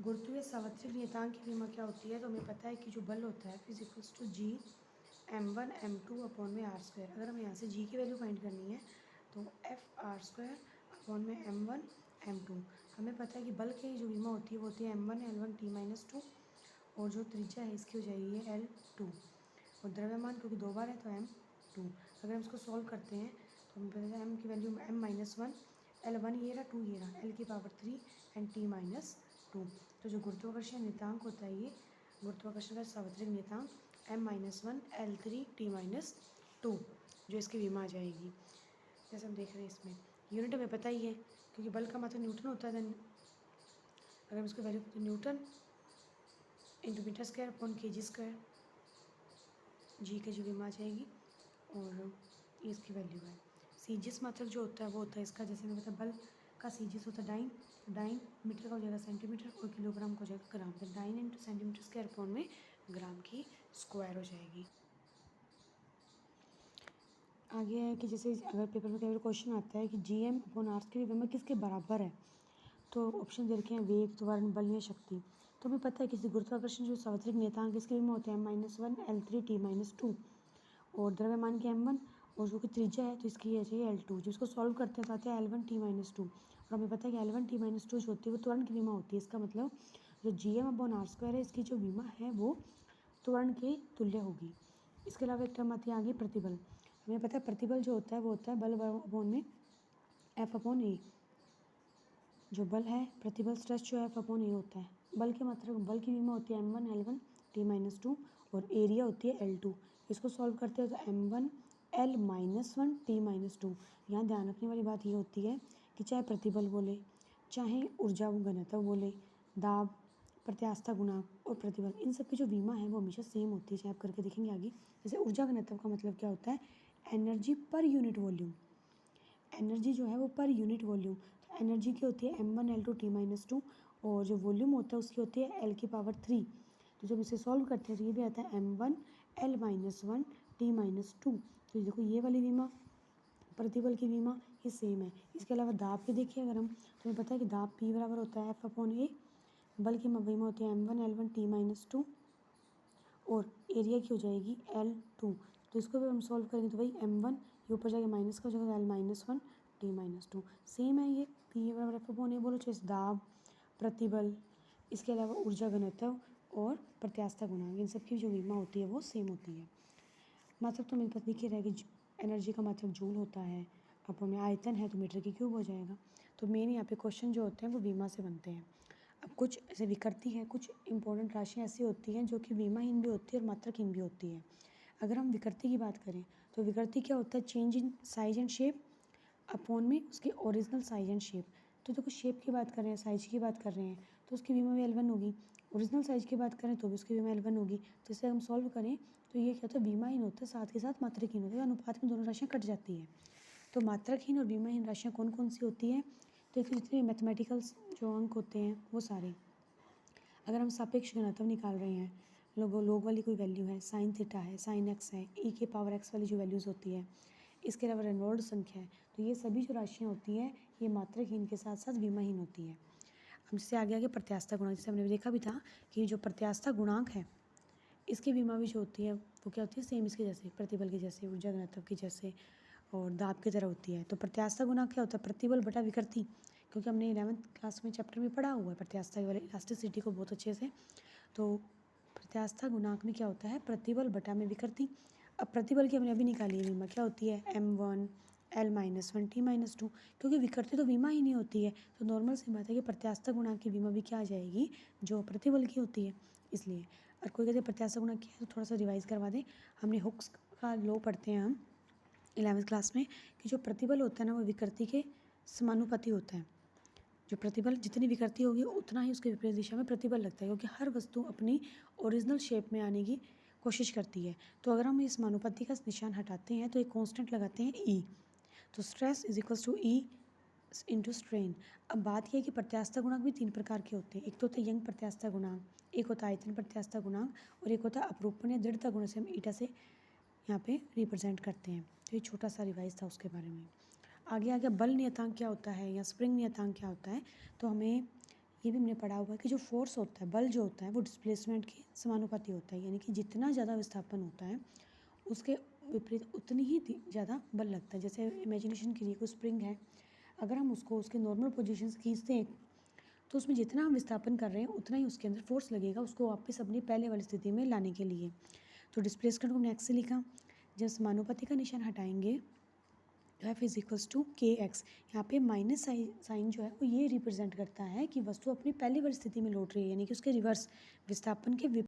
गुरुत्वीय सार्वत्रिक नियतांक की विमा क्या होती है? तो हमें पता है कि जो बल होता है physicals to ji m1 m2/r²। अगर हमें यहाँ से जी की वैल्यू फाइंड करनी है तो F r² m1 m2। हमें पता है कि बल की जो विमा होती है वो होती है m1 l1 t-2 और जो त्रिज्या है इसकी हो जाएगी L2 और द्रव्यमान क्योंकि 2 बार है तो m2। अगर हम इसको सॉल्व करते हैं तो हमें पता है m की वैल्यू m-1 L1 ये रहा 2 ये रहा L⁻³ एंड t-2। तो जो गुरुत्वाकर्षण नियतांक होता है ये गुरुत्वाकर्षण का सार्वत्रिक नियतांक m-1 L3 t-2 जो इसकी विमा आ जाएगी। जैसे हम देख रहे हैं इसमें यूनिट हमें पता ही है क्योंकि बल का मात्रक न्यूटन होता है। देन अगर हम इसको वैल्यू न्यूटन इंटू मीटर² जी की जो विमा आ जाएगी और इसकी वैल्यू है। सीजिस मात्रक जो होता है वो होता है इसका, जैसे हमें पता है बल का सीजिस होता है डाइन, डाइन मीटर का हो जाएगा सेंटीमीटर और किलोग्राम का हो जाएगा ग्राम। तो डाइन इंटू सेंटीमीटर² में ग्राम की स्क्वायर हो जाएगी। आगे है कि जैसे अगर पेपर में कई बार क्वेश्चन आता है कि Gm/r की विमा किसके बराबर है, तो ऑप्शन दे रखे हैं वेग, त्वरण, बल या शक्ति। तो हमें पता है कि गुरुत्वाकर्षण जो सार्वत्रिक नियतांक इसके विमा होते हैं m-1 L3 t-2 और द्रव्यमान की m1 और जो कि त्रिज्या है तो इसकी है चाहिए L2। जो इसको सॉल्व करते हैं तो आते हैं L1 t-2 और हमें पता है कि L1 t-2 जो होती है वो त्वरण की विमा होती है। इसका मतलब जो Gm/r² है इसकी जो विमा है वो त्वरण के तुल्य होगी। इसके अलावा एक टर्म आती है आगे प्रतिबल। हमें पता है प्रतिबल जो होता है वो होता है बल अपॉन में F/A। जो बल है प्रतिबल स्ट्रेस जो है F/A होता है। बल के मात्रक बल की विमा होती है m1 L1 t-2 और एरिया होती है L2। इसको सॉल्व करते हैं तो m1 L-1 t-2। यहाँ ध्यान रखने वाली बात ये होती है कि चाहे प्रतिबल बोले, चाहे ऊर्जा घनत्व बोले, दाब, प्रत्यास्थता गुणांक और प्रतिबल, इन सब की जो विमा है वो हमेशा सेम होती है। चाहे आप करके देखेंगे आगे। जैसे ऊर्जा घनत्व का मतलब क्या होता है? Energy per unit volume. Energy जो है वो पर यूनिट वॉल्यूम, तो एनर्जी की होती है m1 L2 t-2 और जो वॉल्यूम होता है उसकी होती है L⁻3। तो जब इसे सॉल्व करते हैं तो ये भी आता है m1 L-1 t-2। तो देखो ये वाली विमा प्रतिबल की विमा ये सेम है। इसके अलावा दाब के देखिए अगर हम तो हमें पता है कि दाब P बराबर होता है F/A। बल की विमा होती है m1 L1 t-2 और एरिया की हो जाएगी L2। तो इसको भी हम सॉल्व करेंगे तो वही m1 ये ऊपर जाके माइनस का हो जाएगा L-1 t-2 सेम है। ये P बराबर F/A बोलो चाहे दाब, प्रतिबल, इसके अलावा ऊर्जा घनत्व और प्रत्यास्थता गुणांक, इन सब की जो विमा होती है वो सेम होती है। मात्रक तो मेरे पास लिखे रहेगी एनर्जी का मात्रक जूल होता है, अब हमें आयतन है तो मीटर की क्यूब हो जाएगा। तो मेन यहाँ पे क्वेश्चन जो होते हैं वो विमा से बनते हैं। अब कुछ ऐसे विकृति है, कुछ इंपॉर्टेंट राशियाँ ऐसी होती हैं जो कि विमाहीन भी होती है और मात्रकहीन भी होती है। अगर हम विकृति की बात करें तो विकृति क्या होता है? Change in size and shape upon में उसकी ओरिजिनल साइज एंड शेप। तो देखो शेप की बात कर रहे हैं, साइज की बात कर रहे हैं तो उसकी विमा भी L1 होगी। ओरिजिनल साइज की बात करें तो भी उसकी विमा L1 होगी। तो इसे हम सॉल्व करें तो ये क्या होता है? विमाहीन होता है, साथ के साथ मात्रकहीन होता है, अनुपात में दोनों राशियाँ कट जाती है। तो मात्रकहीन और विमाहीन राशियाँ कौन कौन सी होती हैं? तो एक जितने मैथमेटिकल्स जो अंक होते हैं वो सारे। अगर हम सापेक्ष घनत्व निकाल रहे हैं, लोग वाली कोई वैल्यू है, साइन थीटा है, साइन एक्स है, e⁻x वाली जो वैल्यूज़ होती है, इसके अलावा रेनॉल्ड्स संख्या है, तो ये सभी जो राशियाँ होती हैं ये मात्रकहीन के साथ साथ विमाहीन होती है। हम जैसे आगे प्रत्यास्थता गुणांक, जैसे हमने देखा भी था कि जो प्रत्यास्थता गुणांक है इसकी विमा भी जो होती है वो क्या होती है? सेम इसके जैसे, प्रतिबल के जैसे, ऊर्जा घनत्व के जैसे और दाब की तरह होती है। तो प्रत्यास्थता गुणांक क्या होता है? प्रतिबल बटा विकृति, क्योंकि हमने 11th क्लास में चैप्टर में पढ़ा हुआ है प्रत्यास्थता वाले इलास्टिसिटी को बहुत अच्छे से। तो प्रत्यास्थता गुणांक में क्या होता है? प्रतिबल बटा में विकृति। अब प्रतिबल की हमने अभी निकाली है विमा, क्या होती है? m1 L-1 t-2, क्योंकि विकृति तो विमा ही नहीं होती है तो नॉर्मल सी बात है कि प्रत्यास्थता गुणांक की विमा भी क्या आ जाएगी? जो प्रतिबल की होती है। इसलिए और कोई कहते हैं प्रत्यास्थता गुणांक क्या है तो थोड़ा सा रिवाइज करवा दें। हमने हुक्स का लॉ पढ़ते हैं हम 11th क्लास में कि जो प्रतिबल होता है ना वो विकृति के समानुपाती होता है। जो प्रतिबल जितनी विकृति होगी उतना ही उसके विपरीत दिशा में प्रतिबल लगता है, क्योंकि हर वस्तु अपनी ओरिजिनल शेप में आने की कोशिश करती है। तो अगर हम इस समानुपाती का निशान हटाते हैं तो एक कांस्टेंट लगाते हैं E, तो stress is equals to E into strain. अब बात यह है कि प्रत्यास्थता गुणांक भी 3 प्रकार के होते हैं। एक तो होता है यंग प्रत्यास्थता गुणांक, एक होता है आयतन प्रत्यास्थता गुणांक और एक होता है अपरूपण या दृढ़ता गुण से हम ईटा से यहाँ पे रिप्रेजेंट करते हैं। तो ये छोटा सा रिवाइज था उसके बारे में। आगे बल नियतांक क्या होता है या स्प्रिंग नियतांक क्या होता है? तो हमें ये भी हमने पढ़ा हुआ है कि जो फोर्स होता है, बल जो होता है वो डिस्प्लेसमेंट के समानुपाती होता है, यानी कि जितना ज़्यादा विस्थापन होता है उसके विपरीत उतनी ही ज़्यादा बल लगता है। जैसे इमेजिनेशन कीजिए कोई स्प्रिंग है, अगर हम उसको उसके नॉर्मल पोजीशन से खींचते हैं तो उसमें जितना हम विस्थापन कर रहे हैं उतना ही उसके अंदर फोर्स लगेगा उसको वापस अपनी पहले वाली स्थिति में लाने के लिए। तो डिस्प्लेसमेंट को हमने एक्स से लिखा। जब समानुपाती का निशान हटाएंगे तो एफ इज इक्वल्स टू के एक्स। यहाँ पे माइनस साइन जो है वो ये रिप्रेजेंट करता है कि वस्तु अपनी पहली वाली स्थिति में लौट रही है, यानी कि उसके रिवर्स विस्थापन के